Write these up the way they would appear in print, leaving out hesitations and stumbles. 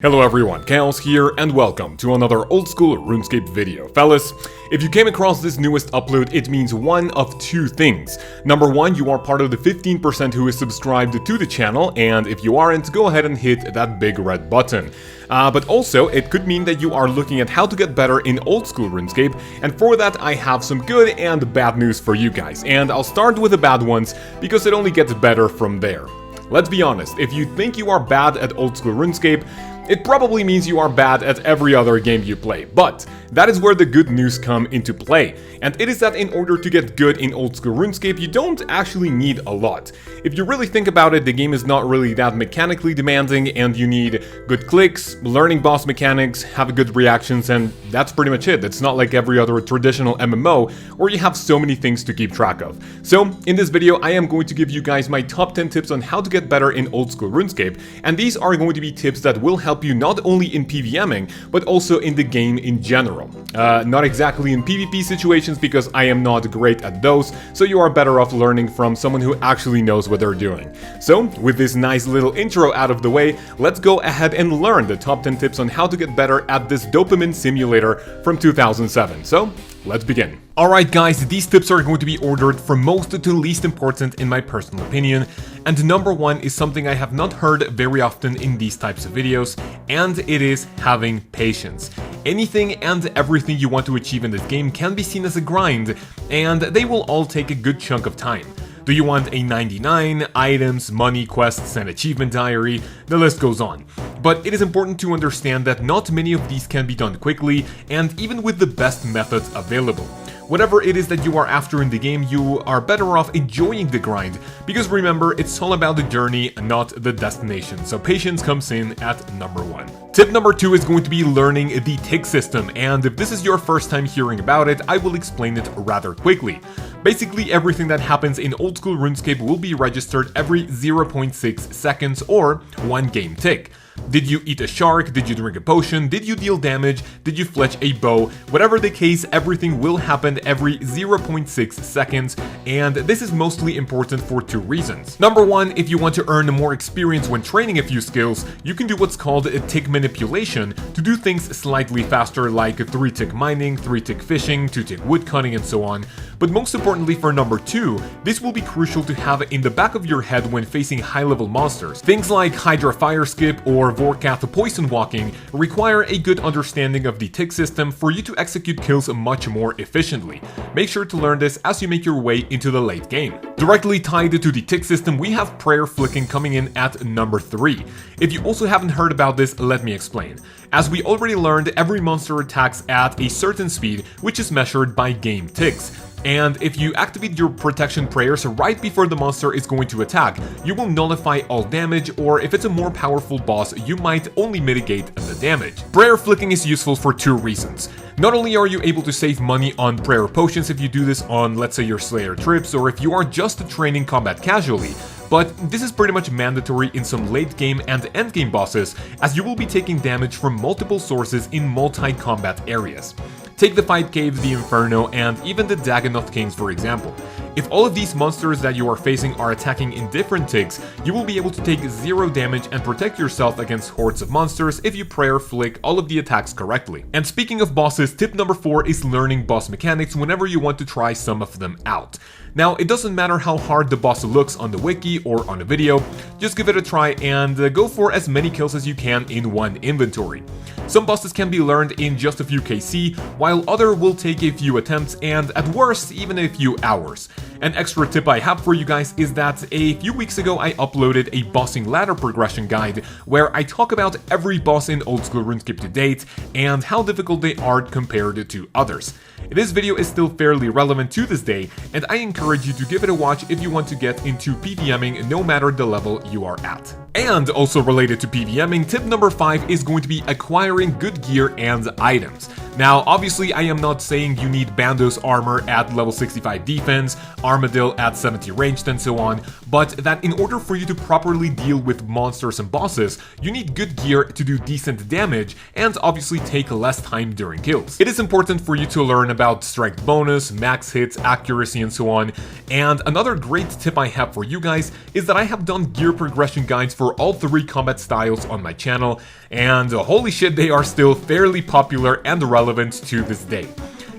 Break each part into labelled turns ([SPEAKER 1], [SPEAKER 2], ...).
[SPEAKER 1] Hello everyone, Kaoz here, and welcome to another Oldschool Runescape video. Fellas, if you came across this newest upload, it means one of two things. Number one, you are part of the 15% who is subscribed to the channel, and if you aren't, go ahead and hit that big red button. But also, it could mean that you are looking at how to get better in Oldschool Runescape, and for that I have some good and bad news for you guys. And I'll start with the bad ones, because it only gets better from there. Let's be honest, if you think you are bad at Oldschool Runescape, it probably means you are bad at every other game you play, but that is where the good news come into play. And it is that in order to get good in Oldschool Runescape, you don't actually need a lot. If you really think about it, the game is not really that mechanically demanding, and you need good clicks, learning boss mechanics, have good reactions, and that's pretty much it. It's not like every other traditional MMO, where you have so many things to keep track of. So, in this video, I am going to give you guys my top 10 tips on how to get better in Oldschool Runescape, and these are going to be tips that will help you not only in PvMing, but also in the game in general. Not exactly in PvP situations, because I am not great at those, so you are better off learning from someone who actually knows what they're doing. So, with this nice little intro out of the way, let's go ahead and learn the top 10 tips on how to get better at this dopamine simulator from 2007. So, let's begin. Alright guys, these tips are going to be ordered from most to least important in my personal opinion, and number one is something I have not heard very often in these types of videos, and it is having patience. Anything and everything you want to achieve in this game can be seen as a grind, and they will all take a good chunk of time. Do you want a 99, items, money, quests, and achievement diary? The list goes on. But it is important to understand that not many of these can be done quickly, and even with the best methods available. Whatever it is that you are after in the game, you are better off enjoying the grind, because remember, it's all about the journey, not the destination, so patience comes in at number one. Tip number two is going to be learning the tick system, and if this is your first time hearing about it, I will explain it rather quickly. Basically, everything that happens in Oldschool Runescape will be registered every 0.6 seconds or 1 game tick. Did you eat a shark? Did you drink a potion? Did you deal damage? Did you fletch a bow? Whatever the case, everything will happen every 0.6 seconds, and this is mostly important for two reasons. Number one, if you want to earn more experience when training a few skills, you can do what's called a tick manipulation to do things slightly faster, like 3-tick mining, 3-tick fishing, 2-tick woodcutting, and so on. But most importantly for number two, this will be crucial to have in the back of your head when facing high-level monsters. Things like Hydra Fire Skip or Vorkath Poison Walking require a good understanding of the tick system for you to execute kills much more efficiently. Make sure to learn this as you make your way into the late game. Directly tied to the tick system, we have prayer flicking coming in at number 3. If you also haven't heard about this, let me explain. As we already learned, every monster attacks at a certain speed, which is measured by game ticks. And if you activate your protection prayers right before the monster is going to attack, you will nullify all damage, or if it's a more powerful boss, you might only mitigate the damage. Prayer flicking is useful for two reasons. Not only are you able to save money on prayer potions if you do this on, let's say, your Slayer trips, or if you are just training combat casually, but this is pretty much mandatory in some late game and end game bosses, as you will be taking damage from multiple sources in multi-combat areas. Take the Fight Caves, the Inferno, and even the Dagonoth Kings for example. If all of these monsters that you are facing are attacking in different ticks, you will be able to take 0 damage and protect yourself against hordes of monsters if you prayer flick all of the attacks correctly. And speaking of bosses, tip number 4 is learning boss mechanics whenever you want to try some of them out. Now, it doesn't matter how hard the boss looks on the wiki or on a video, just give it a try and go for as many kills as you can in one inventory. Some bosses can be learned in just a few KC, while other will take a few attempts and at worst even a few hours. An extra tip I have for you guys is that a few weeks ago I uploaded a bossing ladder progression guide where I talk about every boss in Oldschool Runescape to date and how difficult they are compared to others. This video is still fairly relevant to this day, and I encourage you to give it a watch if you want to get into PvMing no matter the level you are at. And also related to PvMing, tip number 5 is going to be acquiring good gear and items. Now, obviously, I am not saying you need Bando's armor at level 65 defense, Armadillo at 70 ranged and so on, but that in order for you to properly deal with monsters and bosses, you need good gear to do decent damage and obviously take less time during kills. It is important for you to learn about strength bonus, max hits, accuracy and so on, and another great tip I have for you guys is that I have done gear progression guides for all 3 combat styles on my channel, and holy shit, they are still fairly popular and relevant to this day.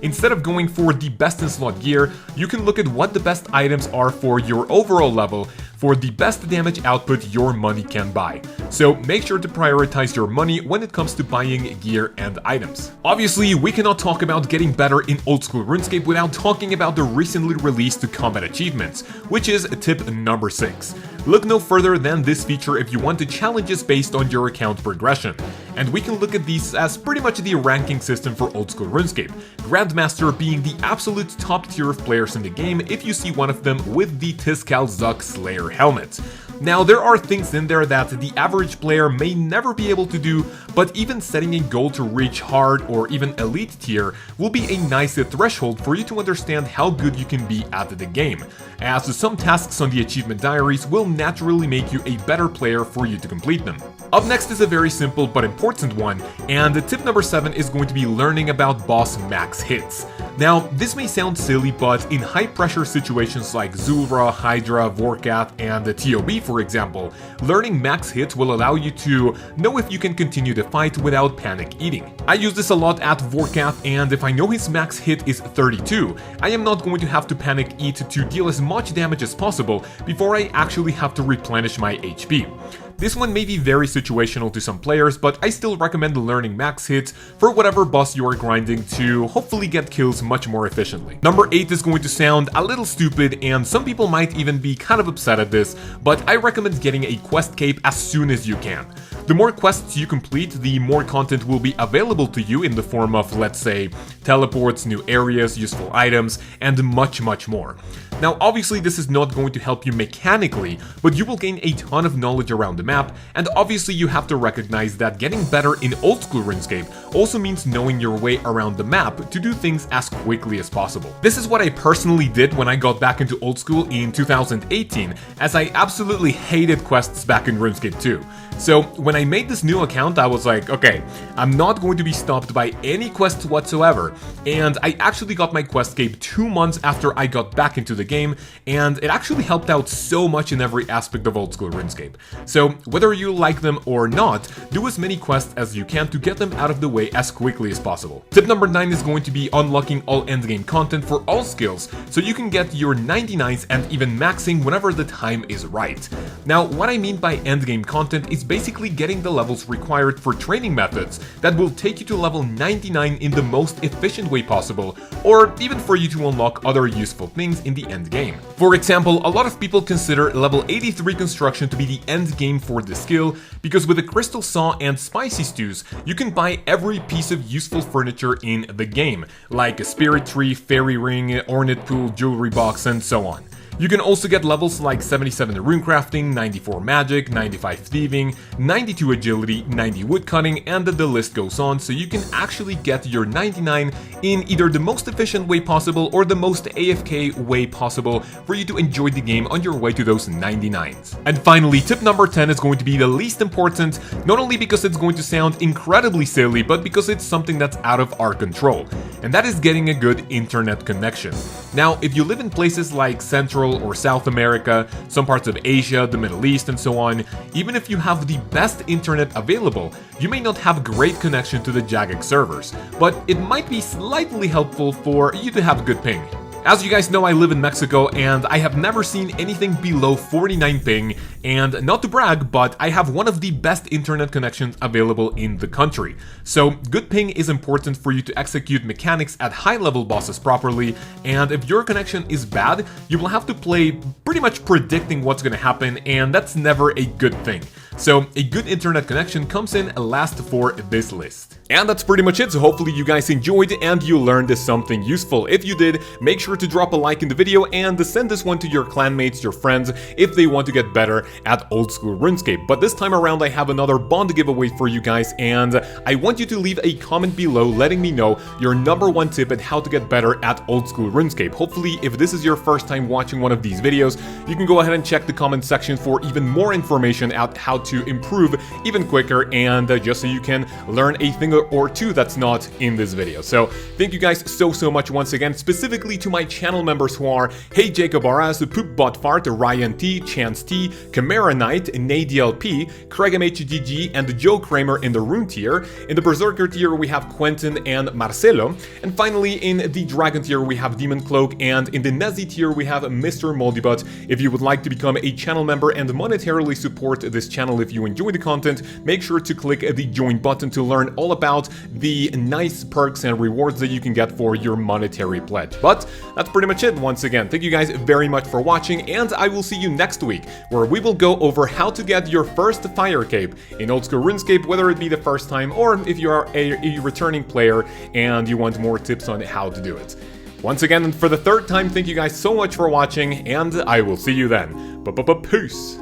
[SPEAKER 1] Instead of going for the best in slot gear, you can look at what the best items are for your overall level for the best damage output your money can buy. So make sure to prioritize your money when it comes to buying gear and items. Obviously, we cannot talk about getting better in Oldschool Runescape without talking about the recently released combat achievements, which is tip number 6. Look no further than this feature if you want to challenges based on your account progression. And we can look at these as pretty much the ranking system for Oldschool Runescape, Grandmaster being the absolute top tier of players in the game if you see one of them with the Tiskal Zuk Slayer helmet. Now, there are things in there that the average player may never be able to do, but even setting a goal to reach hard or even elite tier will be a nice threshold for you to understand how good you can be at the game, as some tasks on the achievement diaries will naturally make you a better player for you to complete them. Up next is a very simple but important one, and tip number 7 is going to be learning about boss max hits. Now, this may sound silly, but in high pressure situations like Zulra, Hydra, Vorkath, and the TOB for example, learning max hits will allow you to know if you can continue the fight without panic eating. I use this a lot at Vorkath, and if I know his max hit is 32, I am not going to have to panic eat to deal as much damage as possible before I actually have to replenish my HP. This one may be very situational to some players, but I still recommend learning max hits for whatever boss you are grinding to hopefully get kills much more efficiently. Number 8 is going to sound a little stupid, and some people might even be kind of upset at this, but I recommend getting a quest cape as soon as you can. The more quests you complete, the more content will be available to you in the form of, let's say, teleports, new areas, useful items, and much more. Now, obviously this is not going to help you mechanically, but you will gain a ton of knowledge around the map, and obviously you have to recognize that getting better in Oldschool Runescape also means knowing your way around the map to do things as quickly as possible. This is what I personally did when I got back into Oldschool in 2018, as I absolutely hated quests back in RuneScape 2. So when I made this new account, I was like, okay, I'm not going to be stopped by any quests whatsoever, and I actually got my quest cape 2 months after I got back into the game, and it actually helped out so much in every aspect of Oldschool Runescape. So whether you like them or not, do as many quests as you can to get them out of the way as quickly as possible. Tip number 9 is going to be unlocking all endgame content for all skills, so you can get your 99s and even maxing whenever the time is right. Now, what I mean by endgame content is basically getting the levels required for training methods that will take you to level 99 in the most efficient way possible, or even for you to unlock other useful things in the end game. For example, a lot of people consider level 83 construction to be the end game for the skill, because with a crystal saw and spicy stews, you can buy every piece of useful furniture in the game, like a spirit tree, fairy ring, ornate pool, jewelry box, and so on. You can also get levels like 77 runecrafting, 94 magic, 95 thieving, 92 agility, 90 woodcutting, and the list goes on, so you can actually get your 99 in either the most efficient way possible or the most AFK way possible for you to enjoy the game on your way to those 99s. And finally, tip number 10 is going to be the least important, not only because it's going to sound incredibly silly, but because it's something that's out of our control, and that is getting a good internet connection. Now, if you live in places like Central or South America, some parts of Asia, the Middle East, and so on, even if you have the best internet available, you may not have great connection to the Jagex servers, but it might be slightly helpful for you to have good ping. As you guys know, I live in Mexico, and I have never seen anything below 49 ping, and not to brag, but I have one of the best internet connections available in the country. So good ping is important for you to execute mechanics at high level bosses properly, and if your connection is bad, you will have to play pretty much predicting what's gonna happen, and that's never a good thing. So a good internet connection comes in last for this list. And that's pretty much it, so hopefully you guys enjoyed and you learned something useful. If you did, make sure to drop a like in the video and send this one to your clanmates, your friends, if they want to get better at Oldschool Runescape. But this time around I have another bond giveaway for you guys, and I want you to leave a comment below letting me know your #1 tip at how to get better at Oldschool Runescape. Hopefully, if this is your first time watching one of these videos, you can go ahead and check the comment section for even more information on how to improve even quicker, and just so you can learn a thing or two that's not in this video. So thank you guys so much once again, specifically to my channel members who are Hey Jacob RS, Poopbotfart, Ryan T, Chance T, Chimera Knight, NadyLP, CraigMHGG, and Joe Kramer in the Rune tier. In the Berserker tier we have Quentin and Marcelo, and finally in the Dragon tier we have Demon Cloak, and in the Nazi tier we have Mr. Moldybot. If you would like to become a channel member and monetarily support this channel if you enjoy the content, make sure to click the join button to learn all about the nice perks and rewards that you can get for your monetary pledge. But that's pretty much it. Once again, thank you guys very much for watching, and I will see you next week, where we will go over how to get your first fire cape in Oldschool Runescape, whether it be the first time or if you are a returning player and you want more tips on how to do it. Once again, and for the third time, thank you guys so much for watching, and I will see you then. Peace!